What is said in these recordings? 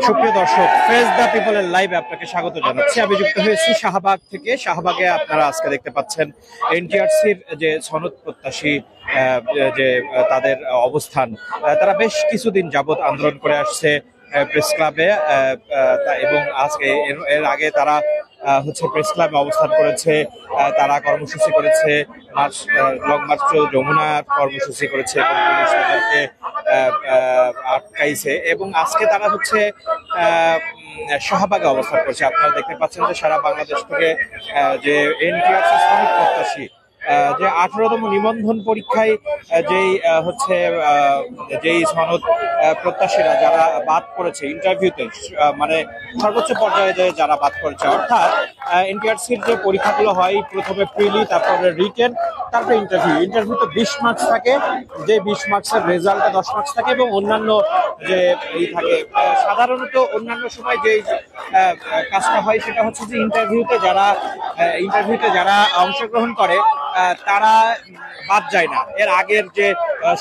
সুপ্রিয় দর্শক, face the পিপলের লাইভে আপনাকে স্বাগত জানাচ্ছি। আমি যুক্ত হয়েছি শাহবাগ থেকে। শাহবাগে আপনারা আজকে দেখতে পাচ্ছেন এনটিআরসির যে সনদ প্রত্যাশী যে তাদের অবস্থান, তারা বেশ কিছুদিন যাবৎ আন্দোলন করে আসছে প্রেস ক্লাবে, এবং আজকে এর আগে তারা প্রেস ক্লাবে অবস্থান করেছে, তারা কর্মসূচি করেছে, লং মার্চ যমুনা কর্মসূচি করেছে এবং পুলিশ তাদেরকে আটকাইছে, এবং আজকে তারা শাহবাগে অবস্থান করছে। আপনারা দেখতে পাচ্ছেন যে সারা বাংলাদেশ থেকে যে এনটিআরসি সনদ প্রত্যাশী যে 18তম নিবন্ধন পরীক্ষায় যেই সনদ প্রত্যাশীরা যারা বাদ পড়েছে ইন্টারভিউতে, মানে সর্বোচ্চ পর্যায়ে যারা বাদ পড়েছে, অর্থাৎ এনটিআরসির যে পরীক্ষাগুলো হয় প্রথমে প্রিলি, তারপরে রিটেন, তারপরে ইন্টারভিউতে 20 মার্কস থাকে, যে 20 মার্কসের রেজাল্টে 10 মার্কস থাকে, এবং অন্যান্য যে থাকে। সাধারণত অন্যান্য সময় যে কাজটা হয় সেটা হচ্ছে যে ইন্টারভিউতে যারা অংশগ্রহণ করে তারা বাদ যায় না। এর আগের যে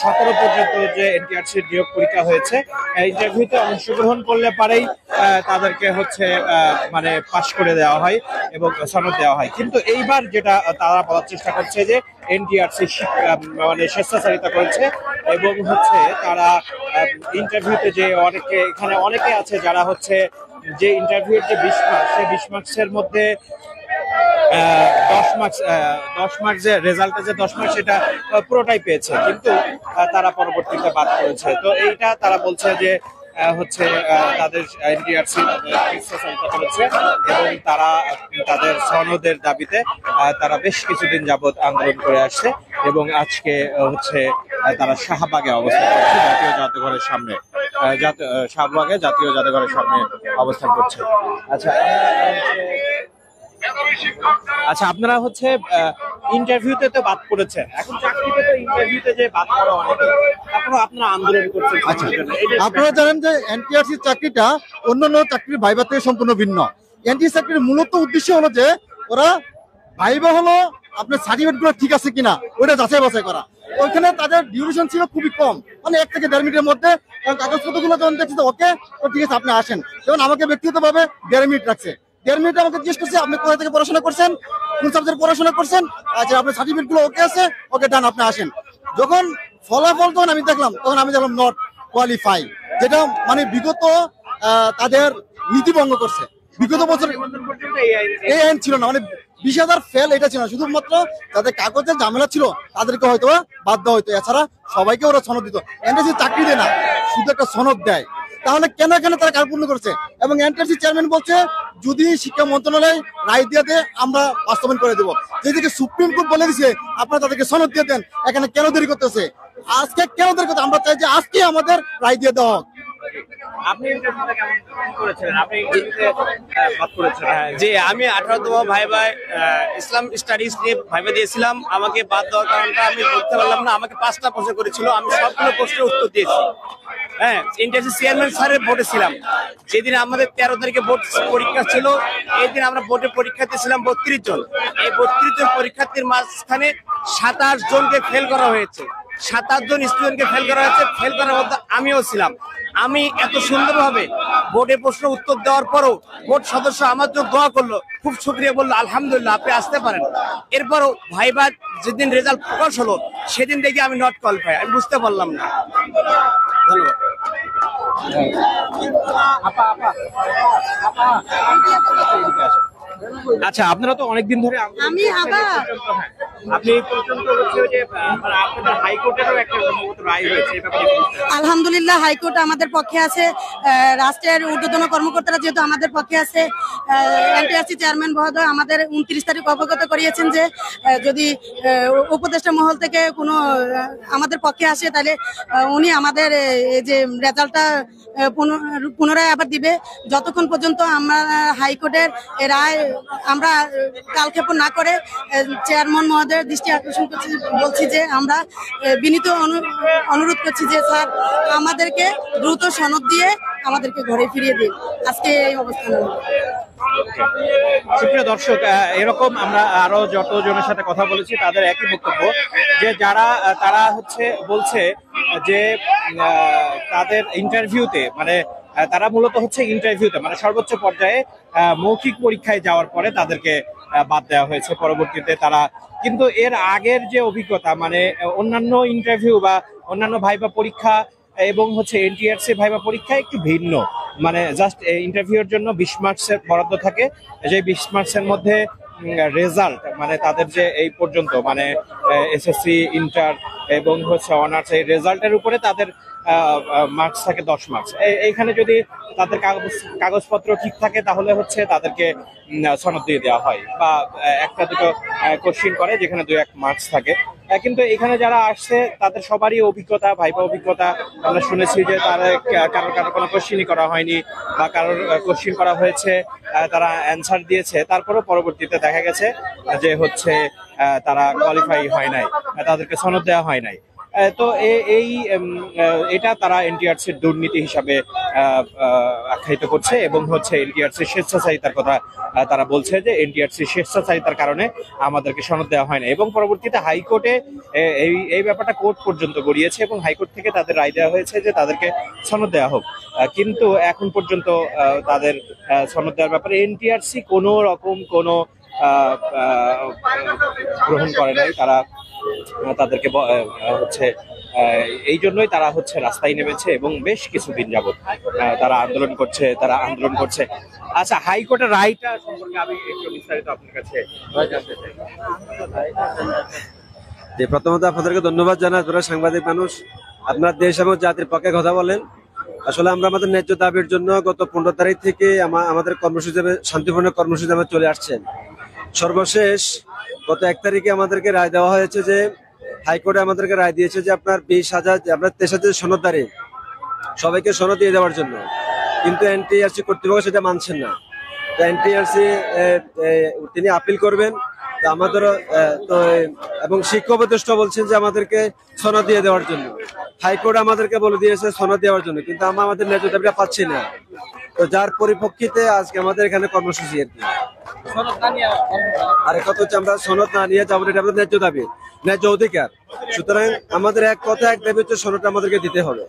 17 পর্যন্ত যে এনটিআরসির নিয়োগ পরীক্ষা হয়েছে, ইন্টারভিউতে অংশগ্রহণ করলে পারেই তাদেরকে মানে পাশ করে দেওয়া হয় এবং সনদ দেওয়া হয়। কিন্তু এইবার যেটা তারা বলার চেষ্টা করছে যে এনটিআরসি মানে স্বেচ্ছাচারিতা করেছে, এবং তারা ইন্টারভিউতে যে এখানে অনেকে আছে যারা যে ইন্টারভিউর যে 20 মার্কস, সেই 20 মার্কসের মধ্যে 10 মার্কস যে রেজাল্টে যে 10 মার্কস সেটা পুরোটাই পেয়েছে, কিন্তু তারা পরবর্তীতে বাদ করেছে। তো এইটা তারা বলছে যে তাদের এনটিআরসি স্বেচ্ছাচারিতা করেছে, এবং তারা তাদের সনদের দাবিতে তারা বেশ কিছুদিন যাবৎ আন্দোলন করে আসছে, এবং আজকে তারা শাহবাগে অবস্থান করছে, জাতীয় জাদুঘরের সামনে। শাহবাগে জাতীয় জাদুঘরের সামনে অবস্থান করছে। আচ্ছা, আপনারা ইন্টারভিউতে তো বাদ পড়েছেন, এখন চাকরিতে তো ইন্টারভিউতে যে বাদ পড়া অনেকে, তারপর আপনারা আন্দোলন করছেন। আচ্ছা, আপনারা জানেন যে এনটিআরসি চাকরিটা অন্যান্য চাকরির ভাইবা থেকে সম্পূর্ণ ভিন্ন। এনটিআরসি চাকরির মূলত উদ্দেশ্য হলো যে ওরা ভাইবা হলো আপনার সার্টিফিকেট গুলো ঠিক আছে কিনা ওইটা যাচাই বাছাই করা। ওইখানে তাদের ডিউরেশন ছিল খুবই কম, মানে 1 থেকে 1.5 মিনিটের মধ্যে। কাগজপত্র গুলো যখন দেখছি ওকে, তো ঠিক আছে আপনি আসেন। যেমন আমাকে ব্যক্তিগতভাবে 1.5 মিনিট রাখছে। 1.5 মিনিট আমাকে জিজ্ঞেস করছে আপনি কোথা থেকে পড়াশোনা করছেন, কোন সাবজেক্ট পড়াশোনা করছেন, আচ্ছা আপনার সার্টিফিকেট গুলো ওকে আছে, ওকে ডান আপনি আসেন। যখন ফলাফল তখন আমি দেখলাম নট কোয়ালিফাই, যেটা মানে বিগত তাদের নীতি ভঙ্গ করছে। বিগত বছর এই আইন ছিল না, মানে 20,000 ফেল এটা ছিল না, শুধুমাত্র যাদের কাগজের ঝামেলা ছিল তাদেরকে হয়তো বাদ দেওয়া হইতো, এছাড়া সবাইকে ওরা সনদ দিত। এনটিআরসি চাকরি দেয় না, শুধু একটা সনদ দেয়। তাহলে কেন তারা কার্পণ্য করছে? এবং এনটিআরসি চেয়ারম্যান বলছে যদি শিক্ষা মন্ত্রণালয় রায় দিয়ে দেয় আমরা বাস্তবায়ন করে দেবো। যেদিকে সুপ্রিম কোর্ট বলে দিছে আপনারা তাদেরকে সনদ দিয়ে দেন, এখানে কেন দেরি করতেছে? আজকে কেন দেরি করতে? আমরা চাই যে আজকে আমাদের রায় দিয়ে দেওয়া হোক। আমি 18তম ভাইবা ইসলাম স্টাডিজ নিয়ে ভাইবা দিয়েছিলাম। আমাকে বাদ দেওয়ার কারণটা আমি বলতে পারলাম না। আমাকে 5টা প্রশ্ন করেছিল, আমি সবগুলো প্রশ্নের উত্তর দিয়েছি। এনটিআরসি চেয়ারম্যান স্যারের ভোটে ছিলাম। যেদিন আমাদের 13 তারিখে ভোট পরীক্ষা ছিল, এই দিন আমরা ভোটে পরীক্ষা দিয়েছিলাম 32 জন। এই 32 জন পরীক্ষার্থীর মাঝখানে 27 জনকে ফেল করা হয়েছে। 27 জন স্টুডেন্টকে ফেল করা হয়েছে। ফেল করার মধ্যে আমিও ছিলাম। আমি এত সুন্দরভাবে বোর্ডে প্রশ্ন উত্তর দেওয়ার পরও বোর্ড সদস্য আমার জন্য দোয়া করলো, খুব শুকরিয়া বললো, আলহামদুলিল্লাহ আপনি আসতে পারেন। এরপরও ভাইবা যেদিন রেজাল্ট প্রকাশ হলো সেদিন দেখি আমি নট কোয়ালিফাই, আমি বুঝতে পারলাম না। ধন্যবাদ। আচ্ছা, আপনারা তো অনেকদিন ধরে আলহামদুলিল্লাহ হাইকোর্ট আমাদের পক্ষে আছে, রাষ্ট্রের ঊর্ধ্বতন কর্মকর্তারা যেহেতু আমাদের পক্ষে আছে। এনটিআরসি চেয়ারম্যান মহোদয় আমাদের 29 তারিখ অবগত করিয়েছেন যে যদি উপদেষ্টা মহল থেকে কোনো আমাদের পক্ষে আসে তাহলে উনি আমাদের যে রেজাল্টটা পুনরায় আবার দিবে। যতক্ষণ পর্যন্ত আমরা হাইকোর্টের রায় আমরা কালক্ষেপণ না করে চেয়ারম্যান মহোদয়ের দৃষ্টি আকর্ষণ বলছি যে আমরা বিনীত অনুরোধ করছি যে স্যার আমাদেরকে দ্রুত সনদ দিয়ে আমাদেরকে ঘরে ফিরিয়ে দিন। আজকে এই অবস্থান। সুপ্রিয় দর্শক, এরকম আমরা আরো যতজনের সাথে কথা বলেছি তাদের একই বক্তব্য যে তারা বলছে যে তাদের ইন্টারভিউতে মানে তারা মূলত হচ্ছে ইন্টারভিউতে মানে সর্বোচ্চ পর্যায়ে মৌখিক পরীক্ষায় যাওয়ার পরে তাদেরকে বাদ দেওয়া হয়েছে। পরবর্তীতে তারা কিন্তু এর আগের যে অভিজ্ঞতা মানে অন্যান্য ইন্টারভিউ বা অন্যান্য ভাইবা পরীক্ষা এবং হচ্ছে এনটিআরসি ভাইবা পরীক্ষা একটু ভিন্ন। মানে জাস্ট ইন্টারভিউর জন্য 20 মার্কসের বরাদ্দ থাকে, যে 20 মার্কসের মধ্যে রেজাল্ট মানে তাদের যে এই পর্যন্ত মানে এসএসসি, ইন্টার এবং হচ্ছে অনার্স এই রেজাল্টের উপরে তাদের মার্কস থাকে 10 মার্কস। এইখানে যদি তাদের কাগজপত্র ঠিক থাকে তাহলে হচ্ছে তাদেরকে সনদ দিয়ে দেওয়া হয় বা একটা দুটো কোশ্চিন করে যেখানে 2-1 মার্কস থাকে। কিন্তু এখানে যারা আসছে তাদের সবারই অভিজ্ঞতা, ভাইবা অভিজ্ঞতা আমরা শুনেছি যে তারা কারো কোনো কোশ্চিনই করা হয়নি বা কারোর কোশ্চিন করা হয়েছে, তারা অ্যান্সার দিয়েছে, তারপরে পরবর্তীতে দেখা গেছে যে হচ্ছে তারা কোয়ালিফাই হয় নাই, তাদেরকে সনদ দেওয়া হয় নাই। তো এটা তারা এনটিআরসির দুর্নীতি হিসাবে আখ্যায়িত করছে এবং হচ্ছে এনটিআরসির স্বেচ্ছাচারিতার কথা তারা বলছে যে এনটিআরসির স্বেচ্ছাচারিতার কারণে আমাদেরকে সনদ দেওয়া হয় না। এবং পরবর্তীতে হাইকোর্টে এই ব্যাপারটা কোর্ট পর্যন্ত গড়িয়েছে এবং হাইকোর্ট থেকে তাদের রায় দেওয়া হয়েছে যে তাদেরকে সনদ দেওয়া হোক। কিন্তু এখন পর্যন্ত তাদের সনদ দেওয়ার ব্যাপারে এনটিআরসি কোনো রকম কোনো গ্রহণ করে নাই। তারা তাদেরকে হচ্ছে এই জন্যই তারা হচ্ছে রাস্তায় নেমেছে এবং বেশ কিছুদিন যাবত তারা আন্দোলন করছে। আচ্ছা, হাইকোর্টের রায়টা সম্পর্কে আমি একটু বিস্তারিত আপনার কাছে জানতে চাই। প্রথমত আপনাদেরকে ধন্যবাদ জানাই, আপনারা সাংবাদিক মানুষ, আপনার দেশ এবং জাতির পক্ষে কথা বলেন। আসলে আমরা আমাদের ন্যায্য দাবির জন্য গত 15 তারিখ থেকে আমাদের কর্মসূচি শান্তিপূর্ণ কর্মসূচি আমরা চলে আসছেন। সর্বশেষ গত 1 তারিখে আমাদেরকে রায় দেওয়া হয়েছে যে হাইকোর্টে আমাদেরকে রায় দিয়েছে যে আপনার 20,000 আপনার 23,000 সনদদারি সবাইকে সনদ দিয়ে দেওয়ার জন্য, কিন্তু এনটিআরসি কর্তৃপক্ষ সেটা মানছেন না। তো এনটিআরসি তিনি আপিল করবেন, তো আমাদেরও তো এবং শিক্ষা উপদেষ্টা বলছেন যে আমাদেরকে সনদ দিয়ে দেওয়ার জন্য। হাইকোর্ট আমাদেরকে বলে দিয়েছে সনদ দেওয়ার জন্য, কিন্তু আমরা আমাদের ন্যায্য দাবিটা পাচ্ছি না। তো যার পরিপ্রেক্ষিতে আজকে আমাদের এখানে কর্মসূচি আর কি। আর এক কথা হচ্ছে আমরা সনদ না নিয়ে যাবো, এটা আমাদের ন্যায্য দাবি, ন্যায্য অধিকার। সুতরাং আমাদের এক কথা এক দাবি হচ্ছে সনদটা আমাদেরকে দিতে হবে।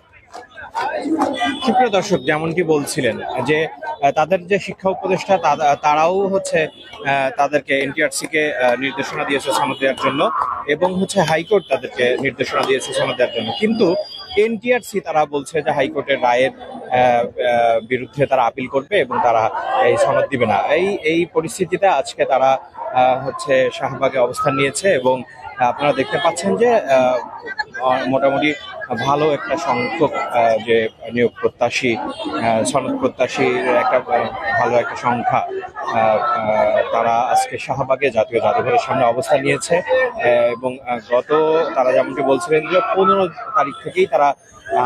সুপ্রিয় দর্শক, যেমনটি বলছিলেন যে তাদের যে শিক্ষা উপদেষ্টা তারাও হচ্ছে তাদেরকে এনটিআরসি কে নির্দেশনা দিয়েছে সনদ দেওয়ার জন্য এবং হচ্ছে হাইকোর্ট তাদেরকে নির্দেশনা দিয়েছে সনদ দেওয়ার জন্য, কিন্তু এনটিআরসি তারা বলছে যে হাইকোর্টের রায়ের বিরুদ্ধে তারা আপিল করবে এবং তারা এই সনদ দিবে না। এই পরিস্থিতিতে আজকে তারা হচ্ছে শাহবাগে অবস্থান নিয়েছে এবং আপনারা দেখতে পাচ্ছেন যে মোটামুটি ভালো একটা সংখ্যক যে নিয়োগ প্রত্যাশী, সনদ প্রত্যাশীর একটা ভালো একটা সংখ্যা তারা আজকে শাহবাগে জাতীয় জাদুঘরের সামনে অবস্থান নিয়েছে। এবং তারা যেমনটি বলছিলেন যে 15 তারিখ থেকেই তারা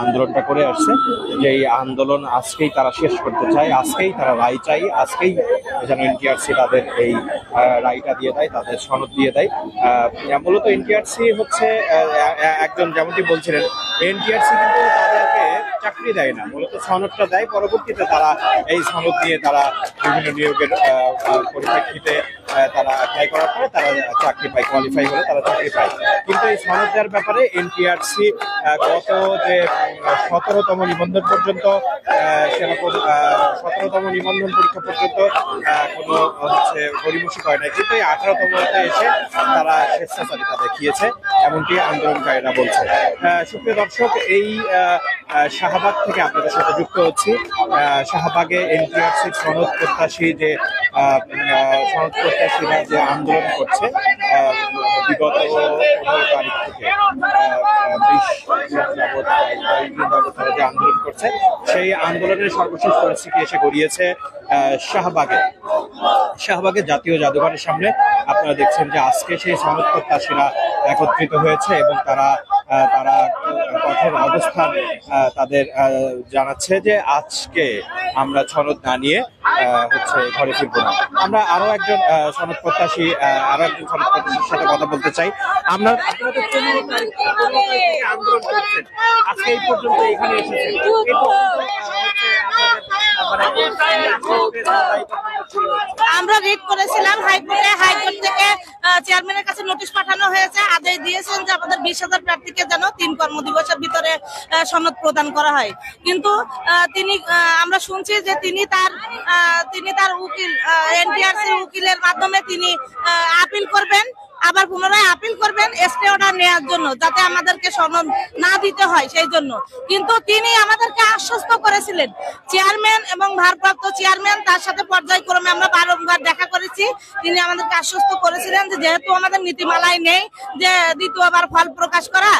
আন্দোলনটা করে আসছে, যে এই আন্দোলন আজকেই তারা শেষ করতে চায়, আজকেই তারা রায় চাই, আজকেই যেন এনটিআরসি তাদের এই রায়টা দিয়ে দেয়, তাদের সনদ দিয়ে দেয়। মূলত এনটিআরসি হচ্ছে একজন যেমনটি বলছিলেন এনটিআরসি কিন্তু তাদেরকে চাকরি দেয় না, মূলত সনদটা দেয়, পরবর্তীতে তারা এই সনদ দিয়ে তারা বিভিন্ন নিয়োগের পরিপ্রেক্ষিতে তারা অ্যাপ্লাই করার পরে তারা চাকরি পায়, কোয়ালিফাই হলে তারা চাকরি পায়। কিন্তু এই সনদ দেওয়ার ব্যাপারে এনটিআরসি গত যে 17তম নিবন্ধন পর্যন্ত 17তম নিবন্ধন পরীক্ষা পর্যন্ত কোনো হচ্ছে গরিমসি করে নাই, কিন্তু এই 18তমতে এসে তারা স্বেচ্ছাচারিতা দেখিয়েছে, এমনকি আন্দোলনকারীরা বলছে। সুপ্রিয় দর্শক, এই শাহবাগ থেকে আপনাদের সাথে যুক্ত হচ্ছি। শাহবাগে এনটিআরসির সনদ প্রত্যাশী যে সনদ প্রত্যাশীরা যে আন্দোলন করছে বিগত 15 তারিখ থেকে 20 যাবৎ তারা যে আন্দোলন করছে, সেই আন্দোলনের সর্বশেষ পরিস্থিতি এসে গড়িয়েছে শাহবাগে জাতীয় জাদুঘরের সামনে। আপনারা দেখছেন যে আজকে সেই সনদ প্রত্যাশীরা একত্রিত হয়েছে এবং তারা কঠোর অবস্থান তাদের জানাচ্ছে যে আজকে আমরা সনদ না নিয়ে হচ্ছে ঘরে ফিরবো না। আমরা আরো একজন সনদ প্রত্যাশীর সাথে কথা বলতে চাই। আপনাদের 15 তারিখ থেকে আন্দোলন করছেন, আজকে এই পর্যন্ত এখানে এসেছেন, আমরা রিট করেছিলাম হাইকোর্টে, হাইকোর্ট থেকে চেয়ারম্যানের কাছে নোটিশ পাঠানো হয়েছে, আদেশ দিয়েছেন যে আমাদের 20,000 প্রার্থীকে যেন 3 কর্মদিবসের ভিতরে সনদ প্রদান করা হয়। কিন্তু তিনি আমরা শুনছি যে তিনি তার উকিল এনটিআরসি উকিলের মাধ্যমে তিনি আপিল করবেন, আবার পুনরায় আপিল করবেন স্টে অর্ডার নেওয়ার জন্য, যাতে আমাদেরকে সনদ না দিতে হয় সেই জন্য। কিন্তু তিনি আমাদেরকে আশ্বস্ত করেছিলেন, চেয়ারম্যান এবং ভারপ্রাপ্ত চেয়ারম্যান তার সাথে পর্যায়ক্রমে আমরা বারংবার দেখা করেছি, তিনি আমাদেরকে আশ্বস্ত করেছিলেন যে যেহেতু আমাদের নীতিমালায় নেই যে দ্বিতীয়বার ফল প্রকাশ করা,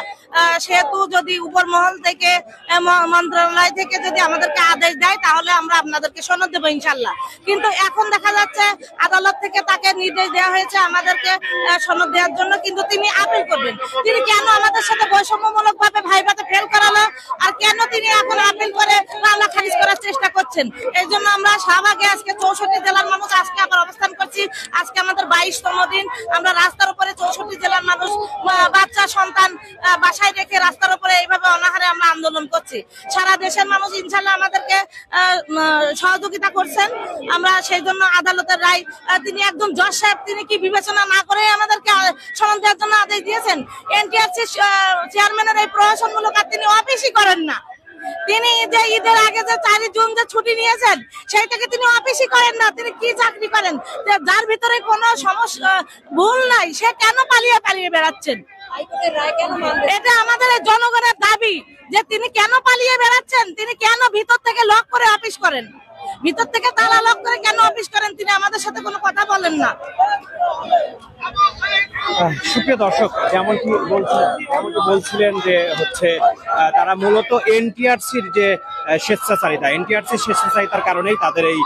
সেহেতু যদি উপর মহল থেকে মন্ত্রণালয় থেকে যদি আমাদেরকে আদেশ দেয় তাহলে আমরা আপনাদেরকে সনদ দেবো ইনশাল্লাহ। কিন্তু এখন দেখা যাচ্ছে আদালত থেকে তাকে নির্দেশ দেওয়া হয়েছে আমাদেরকে সনদ দেওয়ার জন্য, কিন্তু তিনি আপিল করবেন। তিনি কেন আমাদের সাথে বৈষম্যমূলক ভাবে ভাইভাতে ফেল করালো, আর কেন তিনি এখন আপিল করে মামলা খারিজ করার চেষ্টা করছেন? এই জন্য আমরা শাহবাগে আজকে 64 জেলার মানুষ আজকে আবার অবস্থান করছি। আজকে আমাদের 22তম দিন। আমরা রাস্তার উপরে 64 জেলার মানুষ বাচ্চা সন্তান বাসায় রেখে রাস্তার উপরে এইভাবে অনাহারে আমরা আন্দোলন করছি। সারা দেশের মানুষ ইনশাল্লাহ আমাদেরকে সহযোগিতা করছেন। আমরা সেই জন্য আদালতের রায়, তিনি একজন জজ সাহেব, তিনি কি বিবেচনা না করে আমাদেরকে সনদ দেওয়ার জন্য আদেশ দিয়েছেন? এনটিআরসি চেয়ারম্যানের এই প্রহসনমূলক কাজ তিনি অফিসই করেন না। তিনি যে ঈদের আগে যে 4 জুন যে ছুটি নিয়েছেন সেই থেকে তিনি অফিসই করেন না। তিনি কি চাকরি করেন? যার ভিতরে কোনো সমস্যা ভুল নাই সে কেন পালিয়ে বেড়াচ্ছেন? এটা আমাদের জনগণের দাবি যে তিনি কেন পালিয়ে বেড়াচ্ছেন, তিনি কেন ভিতর থেকে লক করে অফিস করেন, ভিতর থেকে তালা লক করে কেন অফিস করেন? তিনি আমাদের সাথে কোনো কথা বলেন না। সুপ্রিয় দর্শক, যেমনটি বলছিলেন যে হচ্ছে তারা মূলত এনটিআরসির যে স্বেচ্ছাচারিতার কারণেই তাদের এই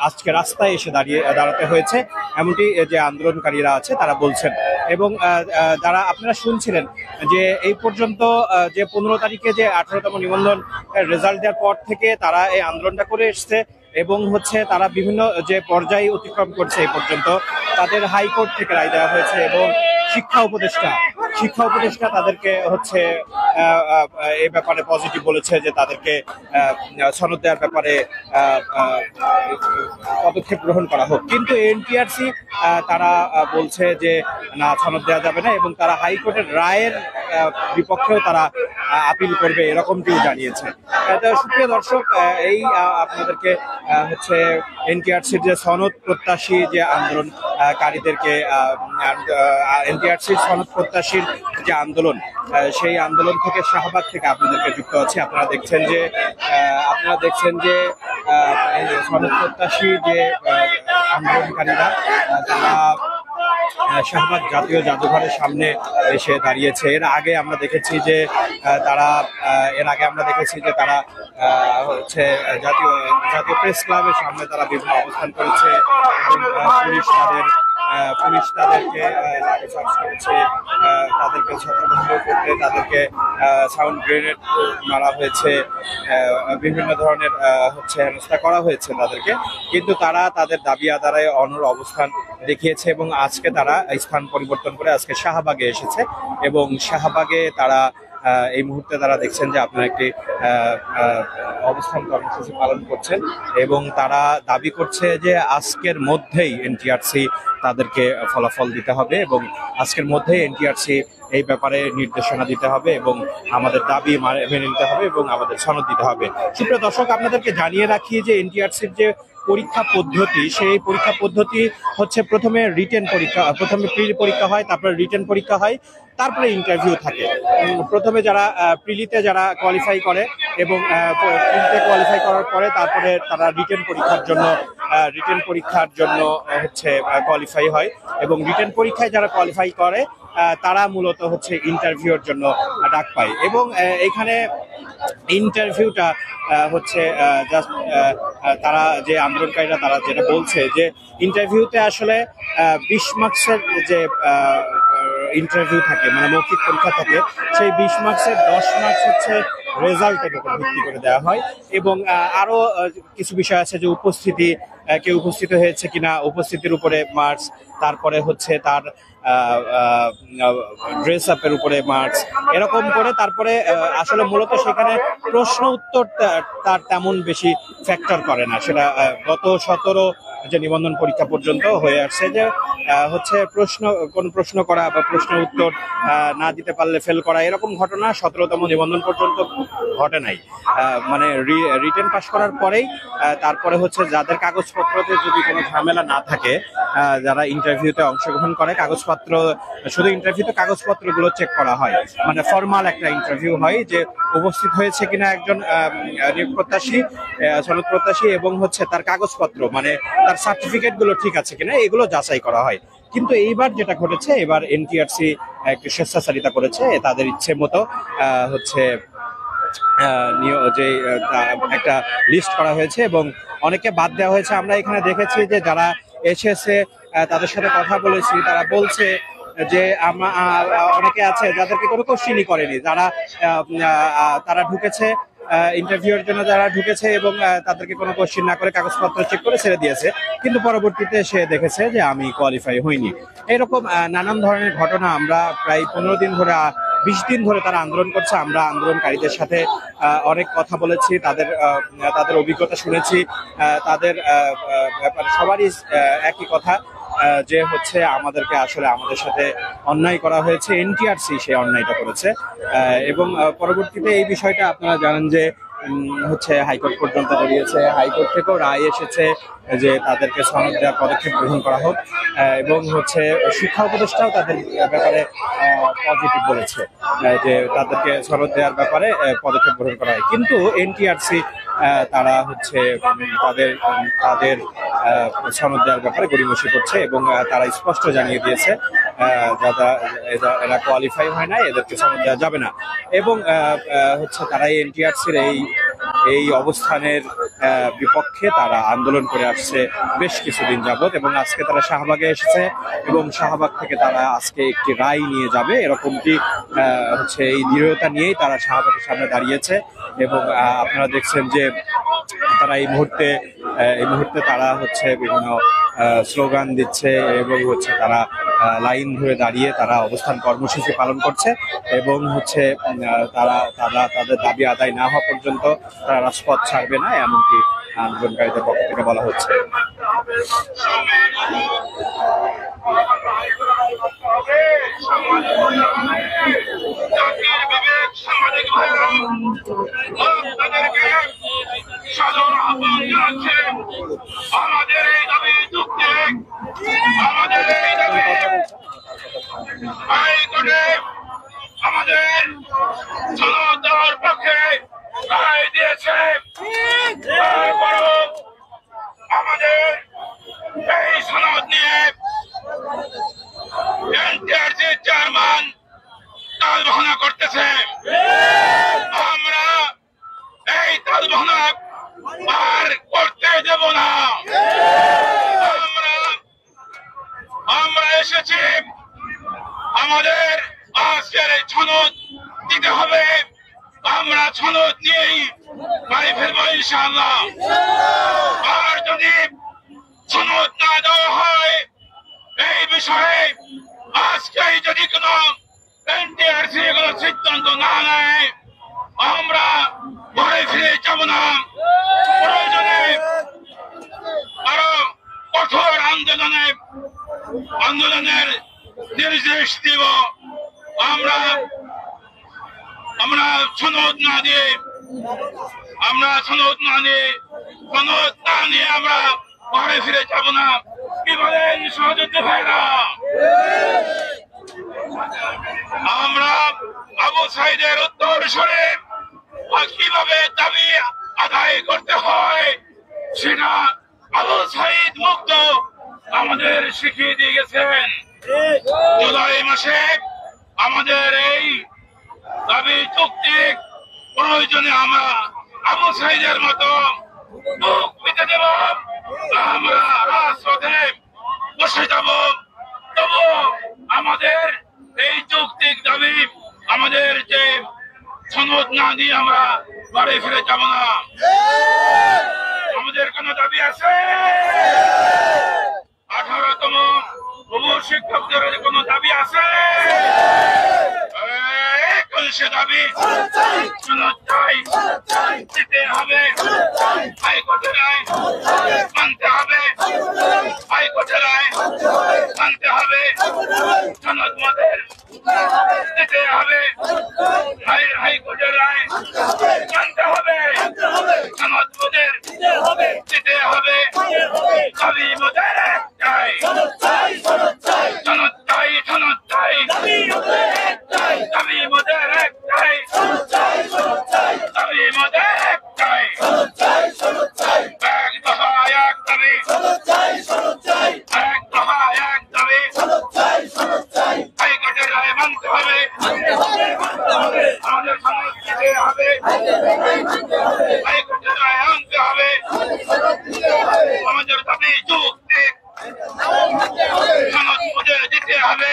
আজকে রাস্তায় এসে দাঁড়াতে হয়েছে, এমনটি যে আন্দোলনকারীরা আছে তারা বলছেন। এবং যারা আপনারা শুনছিলেন যে এই পর্যন্ত যে 15 তারিখে যে 18তম নিবন্ধন রেজাল্ট দেওয়ার পর থেকে তারা এই আন্দোলনটা করে এসছে এবং হচ্ছে তারা বিভিন্ন যে পর্যায়ে অতিক্রম করছে এই পর্যন্ত। তাদের হাইকোর্ট থেকে রায় দেওয়া হয়েছে এবং শিক্ষা উপদেষ্টা তাদেরকে হচ্ছে এই ব্যাপারে পজিটিভ বলেছে যে তাদেরকে সনদ দেওয়ার ব্যাপারে পদক্ষেপ গ্রহণ করা হোক। কিন্তু এনটিআরসি তারা বলছে যে না, সনদ দেওয়া যাবে না এবং তারা হাইকোর্টের রায়ের বিপক্ষেও তারা আপিল করবে, এরকমটিও জানিয়েছে। সুপ্রিয় দর্শক, এই আপনাদেরকে হচ্ছে এনটিআরসির যে সনদ প্রত্যাশী যে আন্দোলনকারীদেরকে এনটিআরসির সনদ প্রত্যাশীর যে আন্দোলন, সেই আন্দোলন থেকে শাহবাগ থেকে আপনাদেরকে যুক্ত আছে। আপনারা দেখছেন যে সনদ প্রত্যাশী যে আন্দোলনকারীরা তারা শাহবাগ জাতীয় জাদুঘরের সামনে এসে দাঁড়িয়েছে। এর আগে আমরা দেখেছি যে তারা হচ্ছে জাতীয় প্রেস ক্লাবের সামনে তারা বিভিন্ন অবস্থান করেছে এবং পুলিশ তাদেরকে সার্চ করেছে, তাদেরকে ছত্রভঙ্গ করতে তাদেরকে সাউন্ড গ্রেনেড মারা হয়েছে, বিভিন্ন ধরনের হচ্ছে হেনস্থা করা হয়েছে তাদেরকে। কিন্তু তারা তাদের দাবি আদায়ে অনড় অবস্থান দেখিয়েছে এবং আজকে তারা স্থান পরিবর্তন করে আজকে শাহবাগে এসেছে এবং শাহবাগে তারা এই মুহূর্তে তারা দেখছেন যে আপনারা একটি অবস্থান কর্মসূচি পালন করছেন এবং তারা দাবি করছে যে আজকের মধ্যেই এনটিআরসি তাদেরকে ফলাফল দিতে হবে এবং আজকের মধ্যেই এনটিআরসি এই ব্যাপারে নির্দেশনা দিতে হবে এবং আমাদের দাবি মেনে নিতে হবে এবং আমাদের সনদ দিতে হবে। সুপ্রিয় দর্শক, আপনাদেরকে জানিয়ে রাখি যে এনটিআরসির যে পরীক্ষা পদ্ধতি, সেই পরীক্ষা পদ্ধতি হচ্ছে প্রথমে প্রি পরীক্ষা হয়, তারপরে রিটেন পরীক্ষা হয়, তারপরে ইন্টারভিউ থাকে। প্রথমে যারা প্রিলিতে কোয়ালিফাই করে এবং প্রিলিতে কোয়ালিফাই করার পরে তারপরে তারা রিটেন পরীক্ষার জন্য হচ্ছে কোয়ালিফাই হয় এবং রিটেন পরীক্ষায় যারা কোয়ালিফাই করে তারা মূলত হচ্ছে ইন্টারভিউর জন্য ডাক পায় এবং এখানে ইন্টারভিউটা হচ্ছে জাস্ট তারা যে আন্দোলনকারীরা তারা যেটা বলছে যে ইন্টারভিউতে আসলে 20 মার্কসের যে ইন্টারভিউ থাকে, মানে মৌখিক পরীক্ষা থাকে, সেই 20 মার্কসের 10 মার্কস হচ্ছে রেজাল্টের উপর ভিত্তি করে দেওয়া হয়। এবং আরো কিছু বিষয় আছে যে উপস্থিতি, কেউ উপস্থিত হয়েছে কিনা, উপস্থিতির উপরে মার্কস, তারপরে হচ্ছে তার ড্রেস আপের উপরে মার্কস, এরকম করে তারপরে আসলে মূলত সেখানে প্রশ্ন উত্তর তার তেমন বেশি ফ্যাক্টর করে না। সেটা গত 17 যে নিবন্ধন পরীক্ষা পর্যন্ত হয়ে আসছে যে হচ্ছে কোন প্রশ্ন করা বা প্রশ্ন উত্তর না দিতে পারলে ফেল করা, এরকম ঘটনা 17তম নিবন্ধন পর্যন্ত ঘটে নাই। মানে রিটেন পাস করার পরেই তারপরে হচ্ছে যাদের কাগজপত্রতে যদি কোনো ঝামেলা না থাকে, যারা ইন্টারভিউতে অংশগ্রহণ করে, কাগজপত্র শুধু ইন্টারভিউতে কাগজপত্রগুলো চেক করা হয়, মানে ফর্মাল একটা ইন্টারভিউ হয় যে উপস্থিত হয়েছে কিনা একজন নিয়োগ প্রত্যাশী, সনদ প্রত্যাশী, এবং হচ্ছে তার কাগজপত্র মানে তার সার্টিফিকেট গুলো ঠিক আছে কিনা এগুলো যাচাই করা হয়। কিন্তু এইবার যেটা ঘটেছে, এবার এনটিআরসি একটু স্বেচ্ছাচারিতা করেছে, তাদের ইচ্ছে মতো হচ্ছে যে একটা লিস্ট করা হয়েছে এবং অনেকে বাদ দেওয়া হয়েছে। আমরা এখানে দেখেছি যে যারা এসেছে তাদের সাথে কথা বলেছি, তারা বলছে যে অনেকে আছে যাদেরকে কোনো কোশ্চেনই করেনি, তারা ঢুকেছে ইন্টারভিউর জন্য, যারা ঢুকেছে এবং তাদেরকে কোনো কোশ্চেন না করে কাগজপত্র চেক করে ছেড়ে দিয়েছে, কিন্তু পরবর্তীতে সে দেখেছে যে আমি কোয়ালিফাই হইনি। এরকম নানান ধরনের ঘটনা আমরা প্রায় 15 দিন ধরে 20 দিন ধরে তারা আন্দোলন করছে। আমরা আন্দোলনকারীদের সাথে অনেক কথা বলেছি, তাদের অভিজ্ঞতা শুনেছি, তাদের ব্যাপারে সবারই একই কথা যে হচ্ছে আমাদেরকে আসলে আমাদের সাথে অন্যায় করা হয়েছে, এনটিআরসি সেই অন্যায়টা করেছে। এবং পরবর্তীতে এই বিষয়টা আপনারা জানেন যে হচ্ছে হাইকোর্ট পর্যন্ত গড়িয়েছে, হাইকোর্ট থেকেও রায় এসেছে যে তাদেরকে সনদ দেওয়ার পদক্ষেপ গ্রহণ করা হোক, এবং হচ্ছে শিক্ষা উপদেষ্টাও তাদের ব্যাপারে পজিটিভ বলেছে যে তাদেরকে সনদ দেওয়ার ব্যাপারে পদক্ষেপ গ্রহণ করা হয়। কিন্তু এনটিআরসি তারা হচ্ছে তাদের সনদ দেওয়ার ব্যাপারে গড়িমসি করছে এবং তারা স্পষ্ট জানিয়ে দিয়েছে এরা কোয়ালিফাই হয় না, এদেরকে সনদ দেওয়া যাবে না। এবং হচ্ছে তারা এনটিআরসির এই অবস্থানের বিপক্ষে তারা আন্দোলন করে আসছে বেশ কিছুদিন যাবত, এবং আজকে তারা শাহবাগে এসেছে এবং শাহবাগ থেকে তারা আজকে একটি রায় নিয়ে যাবে, এরকমটি হচ্ছে এই দৃঢ়তা নিয়েই তারা শাহবাগের সামনে দাঁড়িয়েছে। এবং আপনারা দেখছেন যে তারা এই মুহূর্তে তারা হচ্ছে বিভিন্ন স্লোগান দিচ্ছে এবং হচ্ছে তারা লাইন ধরে দাঁড়িয়ে তারা অবস্থান কর্মসূচি পালন করছে, এবং হচ্ছে তাদের দাবি আদায় না হওয়া পর্যন্ত তারা রাজপথ ছাড়বে না, এমনকি আন্দোলনকারীদের পক্ষ থেকে বলা হচ্ছে। আমাদের এই দাবি যৌক্তিক, আমাদের এই দাবি হাইকোর্টে আমাদের সনদ দেওয়ার পক্ষে রায় দিয়েছে। তারপরও আমাদের এই সনদ নিয়ে এনটিআরসির চেয়ারম্যান তালবাহানা করতেছে। আমরা এই তালবাহানা আর করতে দেব না। আমরা এসেছি, আমাদের আজকের এই সনদ দিতে হবে, আমরা সনদ নিয়েই বাড়ি ফিরবো ইনশাআল্লাহ। আর যদি সনদ না দেওয়া হয় এই বিষয়ে আজকেই যদি কোনো এনটিআরসি কোনো সিদ্ধান্ত না নেয়, আমরা ঘরে ফিরে যাব না। প্রয়োজনে আরো কঠোর আন্দোলনের নির্দেশ দিব। আমরা সনদ না নিয়ে সনদ না নিয়ে আমরা ঘরে ফিরে যাব না। কি বলেন সহযোদ্ধা ভাইরা? আমরা আবু সাইদের উত্তর সরে কিভাবে দাবি আদায় করতে হয় সেটা আবু সাইদ মুগ্ধ আমাদের শিখিয়ে দিয়ে গেছেন। জুলাই মাসে আমাদের এই দাবি যৌক্তিক, প্রয়োজনে আমরা আবু সাইদের মতো বুক পেতে দেব, আমরা রাজপথে বসে যাব। তবু আমাদের এই যৌক্তিক দাবি আমাদের যে সনদ না দিয়ে আমরা বাড়ি ফিরে যাব না। আমাদের কোন দাবি আছে? 18তম শিক্ষকদের কোন দাবি আছে? সে দাবি দিতে হবে, হাইকোর্টের রায় মানতে হবে, হাইকোর্টের রায় মানতে হবে, সনদ মদের দিতে হবে, হাইকোর্টের রায় মানতে হবে, সনদ মদের দিতে হবে, দাবি মদের একটাই, সনদ চাই, সনদ চাই, দাবি মদের একটাই, দাবি মদের একটাই, এক দফা এক দাবি, এক দফা এক দাবি, হাইকোর্টের রায় মানতে হবে, আমাদের সনদ দিতে হবে, হাইকোর্টের রায় আনতে হবে, আমাদের দাবি যৌক্তিক, সনদ মদের দিতে হবে,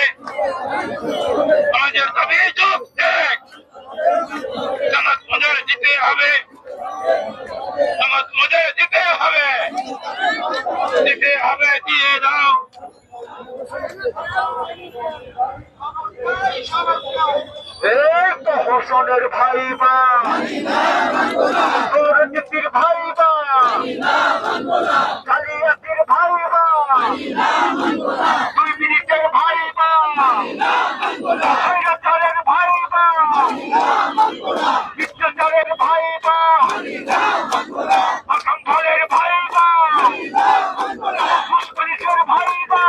আমাদের দাবি যৌক্তিক, সনদ মদের দিতে হবে, সনদ মদের দিতে হবে, দিতে হবে, দিয়ে দাও। হোসনের ভাইবা, দুর্নীতির ভাইবা, জালিয়াতির ভাইবা, 2 মিনিটের ভাইবা, স্বৈরাচারের ভাইবা, মিথ্যাচারের ভাইবা, অসম্ভলের ভাইবা, মুসলিমের ভাইবা,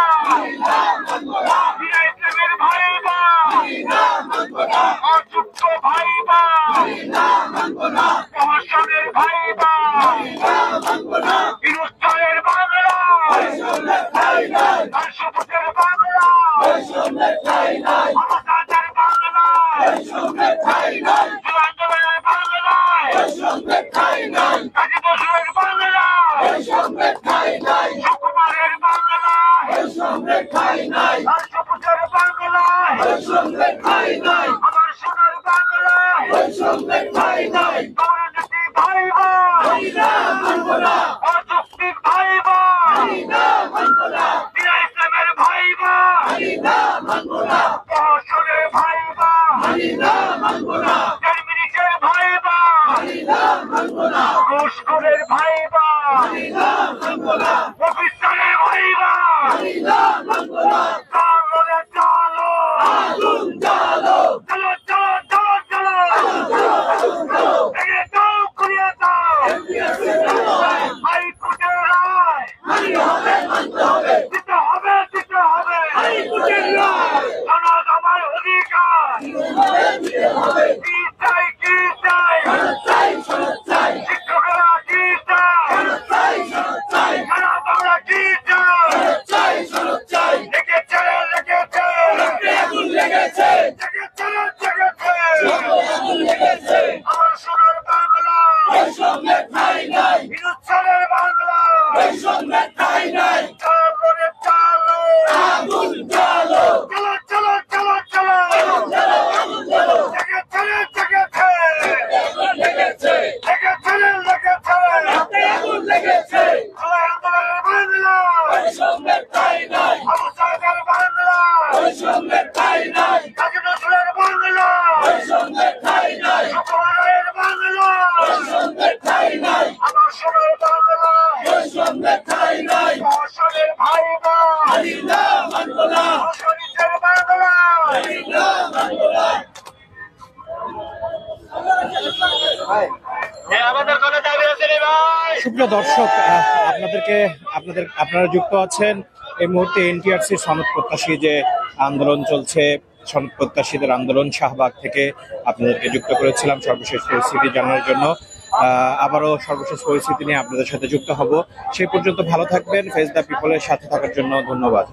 ইসলামের ভাইবা, অযোগ্য ভাইবা, প্রহসনের ভাইবা, ইনুস্তানের বাংলা, আশুপুরের বাংলা, আমাদের বাংলা, জুয়ান্ডলের বাংলা, কাজী নজরুলের বাংলা, সুকুমারের বাংলা, আশুপুরের বাংলা, আমার সোনার বাংলা, দুর্নীতি ভাইবা, অযৌক্তিক ভাইবা, ইসলামের ভাইবা, প্রহসনের ভাইবা, জার্মানির ভাইবা, ঘুষখোরের ভাইবা, অফিসারের ভাইবা, চলো চলো, চলো চলো চলো, ভেঙে দাও, ঘুরিয়ে দাও, হাইকোর্টের রায় দিতে হবে, দিতে হবে, সনদ আমার অধিকার, কি চাই, কি চাই, শিক্ষকরা কি চাই, সারা বাংলা কি চাই, লেগেছে, লেগেছে, লেগেছে, লেগেছে, আমার সোনার বাংলা, হিন্দুস্তানের বাংলা, চালো, চালো, চলো চলো চলো চলো, লেগেছে, লেগেছে, লেগেছে, আন্দোলনের বাংলা, আবু সাইদের বাংলা, কাজী নজরুলের বাংলা, সুকুমারের বাংলা, আমার সোনার বাংলা, প্রহসনের ভাইবা, মুসলিমের বাংলা, আমাদের কোন দাবি আছে রে ভাই? সুপ্রিয় দর্শক, আপনারা যুক্ত আছেন এই মুহূর্তে এনটিআরসি সনদ প্রত্যাশী যে আন্দোলন চলছে, সনদ প্রত্যাশীদের আন্দোলন শাহবাগ থেকে আপনাদেরকে যুক্ত করেছিলাম সর্বশেষ পরিস্থিতি জানার জন্য। আবারও সর্বশেষ পরিস্থিতি নিয়ে আপনাদের সাথে যুক্ত হব। সেই পর্যন্ত ভালো থাকবেন। ফেস দ্য পিপলের সাথে থাকার জন্য ধন্যবাদ।